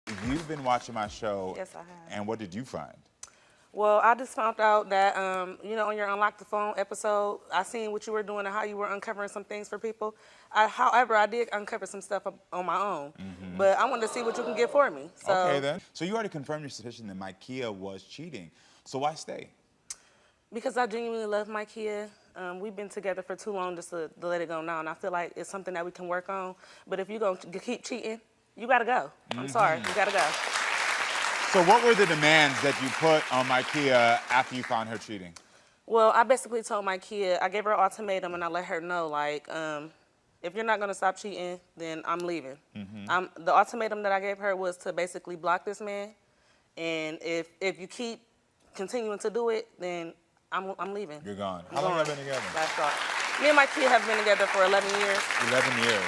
You've been watching my show. Yes, I have. And what did you find? Well, I just found out that, on your Unlock the Phone episode, I seen what you were doing and how you were uncovering some things for people. However, I did uncover some stuff on my own, but I wanted to see what you can get for me. So, Okay, then. So you already confirmed your suspicion that Mykeah was cheating. So why stay? Because I genuinely love Mykeah. We've been together for too long just to let it go now, and I feel like it's something that we can work on. But if you're going to keep cheating, you got to go. I'm sorry, you got to go. So what were the demands that you put on Mykeah after you found her cheating? Well, I basically told Mykeah, I gave her an ultimatum and I let her know, like, if you're not going to stop cheating, then I'm leaving. The ultimatum that I gave her was to basically block this man. And if you keep continuing to do it, then I'm leaving. You're gone. How long have you been together? That's all. Me and Mykeah have been together for 11 years. 11 years.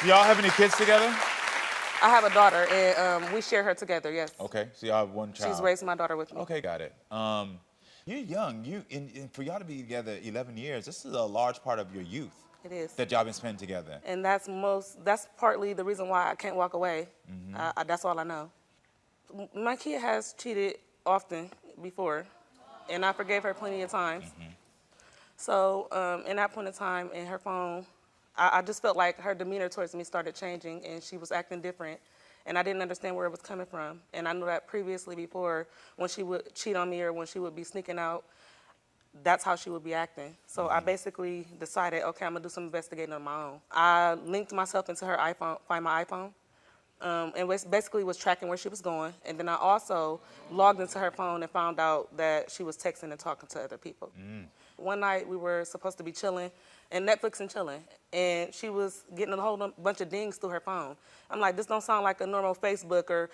Do y'all have any kids together? I have a daughter, and we share her together, yes. Okay, so y'all have one child. She's raising my daughter with me. Okay, got it. You're young. And for y'all to be together 11 years, this is a large part of your youth. It is. That y'all been spending together. And that's partly the reason why I can't walk away. That's all I know. Mykeah has cheated often before, and I forgave her plenty of times. So in that point in time, in her phone, I just felt like her demeanor towards me started changing, and she was acting different, and I didn't understand where it was coming from. And I knew that previously before, when she would cheat on me or when she would be sneaking out, that's how she would be acting. So I basically decided, okay, I'm gonna do some investigating on my own. I linked myself into her iPhone, Find My iPhone, and basically was tracking where she was going. And then I also logged into her phone and found out that she was texting and talking to other people. One night we were supposed to be chilling and Netflix and chilling, and she was getting a whole bunch of dings through her phone. I'm like, this don't sound like a normal Facebook or,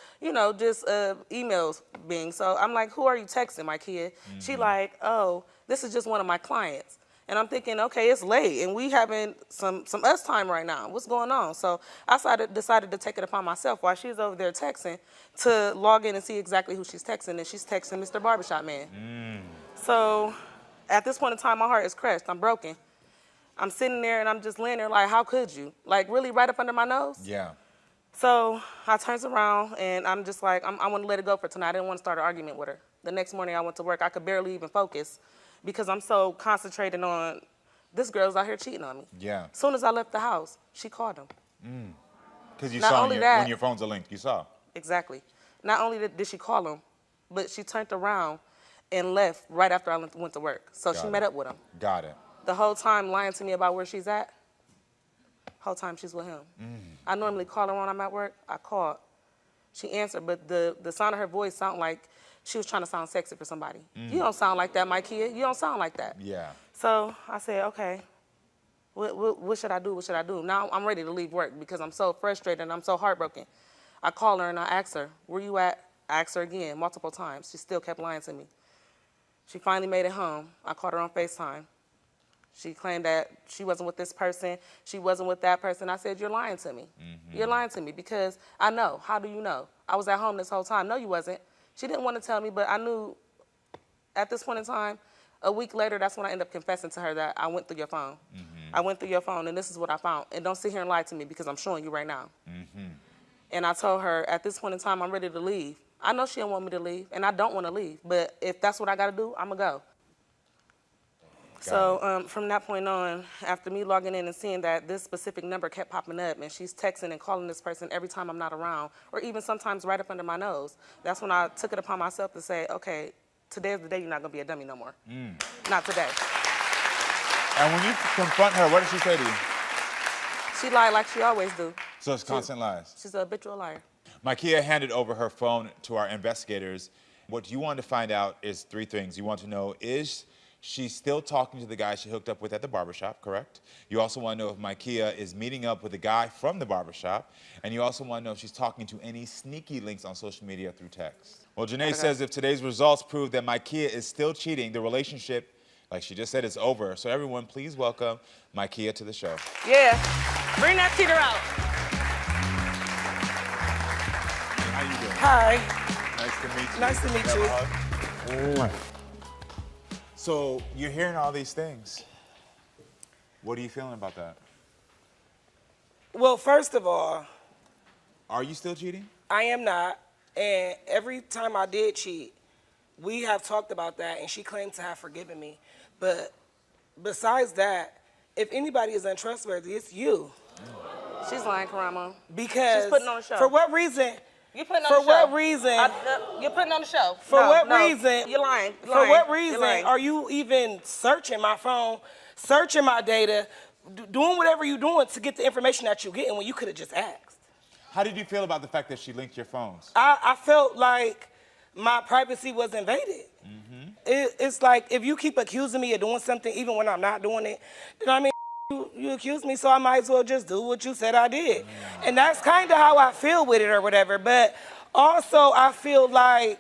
just emails being. So I'm like, who are you texting, Mykeah? She like, oh, this is just one of my clients. And I'm thinking, okay, it's late, and we having some us time right now. What's going on? So I decided to take it upon myself while she's over there texting to log in and see exactly who she's texting, and she's texting Mr. Barbershop Man. So at this point in time, my heart is crushed. I'm broken. I'm sitting there, and I'm just laying there like, how could you? Like, really right up under my nose? Yeah. So I turns around, and I'm just like, I want to let it go for tonight. I didn't want to start an argument with her. The next morning, I went to work. I could barely even focus because I'm so concentrated on this girl's out here cheating on me. Yeah. As soon as I left the house, she called him. Because you saw when your phones are linked, you saw. Exactly. Not only did she call him, but she turned around and left right after I went to work. So she met up with him. Got it. The whole time lying to me about where she's at, whole time she's with him. I normally call her when I'm at work. I called. She answered, but the sound of her voice sounded like she was trying to sound sexy for somebody. You don't sound like that, Mykeah. You don't sound like that. Yeah. So I said, okay, what should I do? What should I do? Now I'm ready to leave work because I'm so frustrated and I'm so heartbroken. I called her and I asked her, where you at? I asked her again multiple times. She still kept lying to me. She finally made it home. I called her on FaceTime. She claimed that she wasn't with this person, she wasn't with that person. I said, you're lying to me. You're lying to me because I know. How do you know? I was at home this whole time. No, you wasn't. She didn't want to tell me, but I knew at this point in time, a week later, that's when I ended up confessing to her that I went through your phone. I went through your phone, and this is what I found. And don't sit here and lie to me because I'm showing you right now. And I told her, at this point in time, I'm ready to leave. I know she don't want me to leave, and I don't want to leave. But if that's what I got to do, I'm going to go. So from that point on, after me logging in and seeing that this specific number kept popping up and she's texting and calling this person every time I'm not around, or even sometimes right up under my nose, that's when I took it upon myself to say, okay, today is the day you're not going to be a dummy no more. Not today. And when you confront her, what did she say to you? She lied like she always do. So it's constant lies. She's a habitual liar. Mykeah handed over her phone to our investigators. What you wanted to find out is 3 things. You want to know, is she's still talking to the guy she hooked up with at the barbershop, correct? You also want to know if Mykeah is meeting up with a guy from the barbershop. And you also want to know if she's talking to any sneaky links on social media through text. Well, Janae says if today's results prove that Mykeah is still cheating, the relationship, like she just said, is over. So everyone, please welcome Mykeah to the show. Yeah. Bring that cheater out. How you doing? Hi. Nice to meet you. Nice to meet you. So you're hearing all these things. What are you feeling about that? Well, first of all, Are you still cheating? I am not. And every time I did cheat, we have talked about that, and she claimed to have forgiven me. But besides that, if anybody is untrustworthy, it's you. She's lying, Karamo. Because she's putting on a show. For what reason? You putting on for the show. what reason? You're putting on the show. For what reason? You're lying. For what reason are you even searching my phone, searching my data, doing whatever you're doing to get the information that you're getting when you could have just asked? How did you feel about the fact that she linked your phones? I felt like my privacy was invaded. Mm-hmm. It's like if you keep accusing me of doing something even when I'm not doing it, then I mean, you accuse me, so I might as well just do what you said I did. And that's kind of how I feel with it or whatever. But also I feel like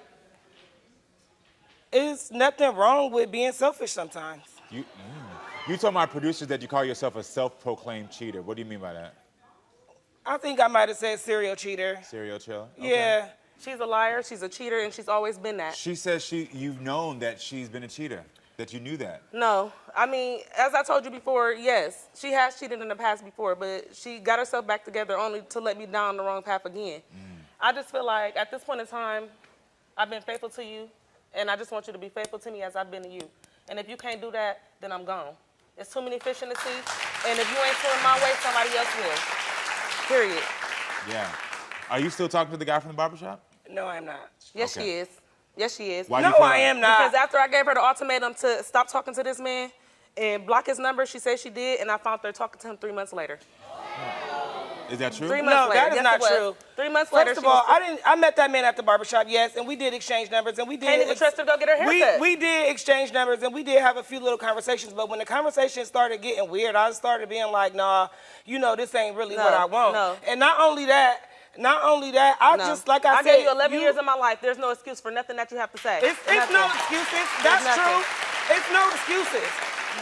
it's nothing wrong with being selfish sometimes. You told my producers that you call yourself a self-proclaimed cheater. What do you mean by that? I think I might have said serial cheater. Serial cheater? Okay. Yeah. She's a liar, she's a cheater, and she's always been that. She says you've known that she's been a cheater, that you knew that. No. I mean, as I told you before, yes, she has cheated in the past before, but she got herself back together only to let me down the wrong path again. I just feel like at this point in time, I've been faithful to you, and I just want you to be faithful to me as I've been to you. And if you can't do that, then I'm gone. There's too many fish in the sea, and if you ain't swimming my way, somebody else will. Period. Yeah. Are you still talking to the guy from the barbershop? No, I'm not. Yes, she is. Yes, she is. Why no, I am not. Because after I gave her the ultimatum to stop talking to this man and block his number, she said she did, and I found her talking to him 3 months later. Is that true? 3 months later. That is not true. 3 months later. First of all, I met that man at the barbershop, yes, and we did exchange numbers, and we did. Can't even trust her to go get her haircut. We did exchange numbers, and we did have a few little conversations. But when the conversation started getting weird, I started being like, nah, you know, this ain't really what I want. No. And not only that, just like I said, gave you 11 years of my life. There's no excuse for nothing that you have to say. It's no excuses. That's true. It's no excuses.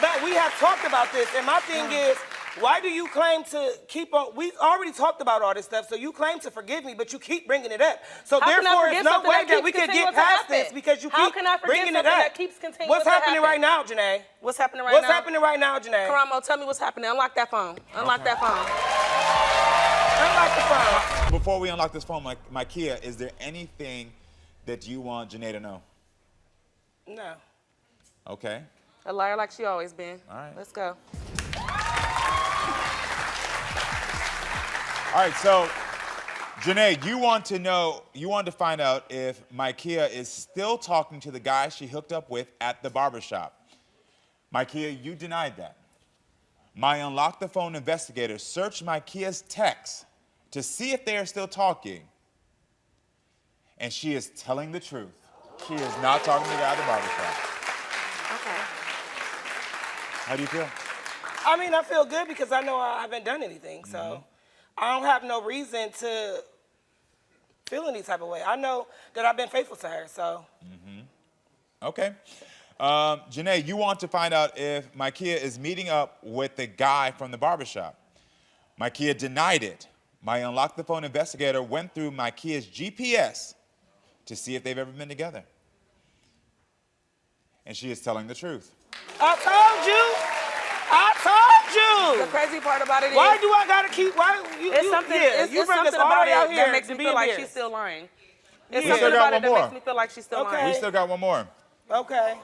But we have talked about this, and my thing is, why do you claim to keep on? We already talked about all this stuff, so you claim to forgive me, but you keep bringing it up. So therefore, there's no way that we can get past this because you keep bringing it up. That keeps continuing What's happening right now, Janae? What's happening right now? What's happening right now, Janae? Karamo, tell me what's happening. Unlock that phone. Unlock that phone. Unlock the phone. Before we unlock this phone, Mykeah, is there anything that you want Janae to know? No. Okay. A liar like she always been. All right. Let's go. All right, so Janae, you wanted to find out if Mykeah is still talking to the guy she hooked up with at the barbershop. Mykeah, you denied that. My Unlock the Phone investigator searched Mykeah's texts to see if they are still talking. And she is telling the truth. She is not talking to the guy at the barbershop. Okay. How do you feel? I mean, I feel good because I know I haven't done anything, so I don't have no reason to feel any type of way. I know that I've been faithful to her, so. Okay. Janae, you want to find out if Mykeah is meeting up with the guy from the barbershop. Mykeah denied it. My Unlock the Phone investigator went through Mykeah's GPS to see if they've ever been together. And she is telling the truth. I told you. The crazy part about it is, why do I gotta keep? It's something about it that makes me feel like she's still lying. It's something about it that makes me feel like she's still lying. We still got one more. Okay.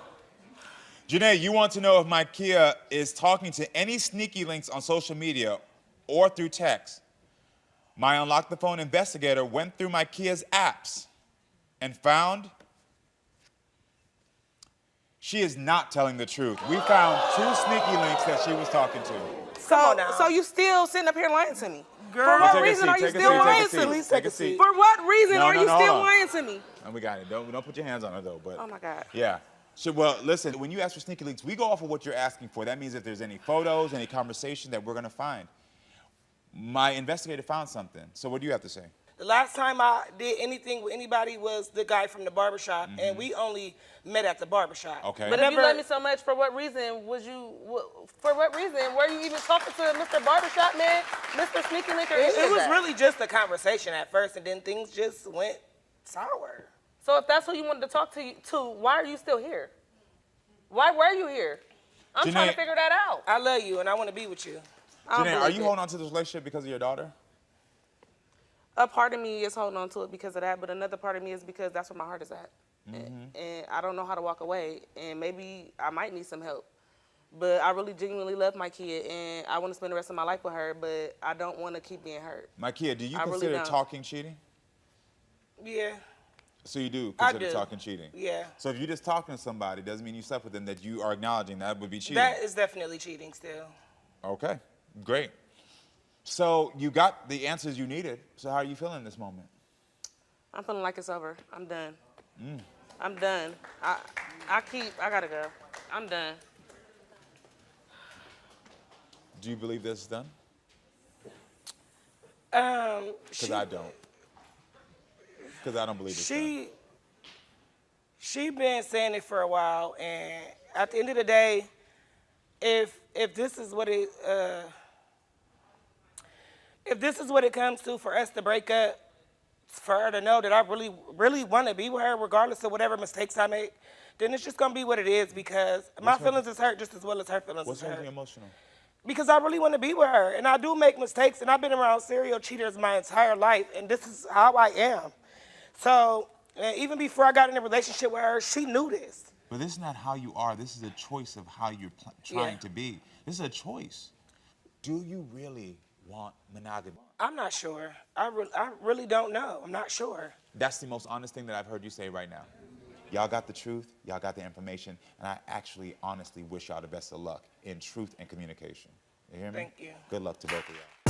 Janae, you want to know if Mykeah is talking to any sneaky links on social media or through text. My Unlock the Phone investigator went through Mykeah's apps and found she is not telling the truth. We found 2 sneaky links that she was talking to. So you still sitting up here lying to me? Girl, for what reason are you still lying to me? Take a seat. For what reason are you still lying to me? And we got it. Don't put your hands on her though. But oh my God. Yeah. So, well, listen. When you ask for sneaky links, we go off of what you're asking for. That means if there's any photos, any conversation that we're gonna find. My investigator found something. So what do you have to say? The last time I did anything with anybody was the guy from the barbershop, and we only met at the barbershop. Okay. But if you love me so much, for what reason were you even talking to Mr. Barbershop man, Mr. Sneaky Linker? It was really just a conversation at first, and then things just went sour. So if that's who you wanted to talk to, why are you still here? Why were you here? I'm Janae, trying to figure that out. I love you, and I want to be with you. Janae, are you holding on to this relationship because of your daughter? A part of me is holding on to it because of that, but another part of me is because that's where my heart is at. And I don't know how to walk away, and maybe I might need some help. But I really genuinely love my kid, and I want to spend the rest of my life with her, but I don't want to keep being hurt. Mykeah, do you I really consider don't. talking cheating? Yeah. So you do I consider do. talking cheating? Yeah. So if you're just talking to somebody, doesn't mean you slept with them, that you are acknowledging that would be cheating? That is definitely cheating still. Okay, great. So you got the answers you needed. So how are you feeling in this moment? I'm feeling like it's over. I'm done. I'm done. I gotta go. I'm done. Do you believe this is done? Because I don't. Because I don't believe it's done. She been saying it for a while, and at the end of the day, if this is what it comes to for us to break up, for her to know that I really want to be with her, regardless of whatever mistakes I make, then it's just gonna be what it is, because my feelings is hurt just as well as her feelings What's is hurt. making you emotional? Because I really want to be with her, and I do make mistakes, and I've been around serial cheaters my entire life, and this is how I am. So even before I got in a relationship with her, she knew this. But this is not how you are. This is a choice of how you're trying to be. This is a choice. Do you really want monogamy? I'm not sure. I really don't know. I'm not sure. That's the most honest thing that I've heard you say right now. Y'all got the truth, y'all got the information, and I actually honestly wish y'all the best of luck in truth and communication. You hear me? Thank you. Good luck to both of y'all.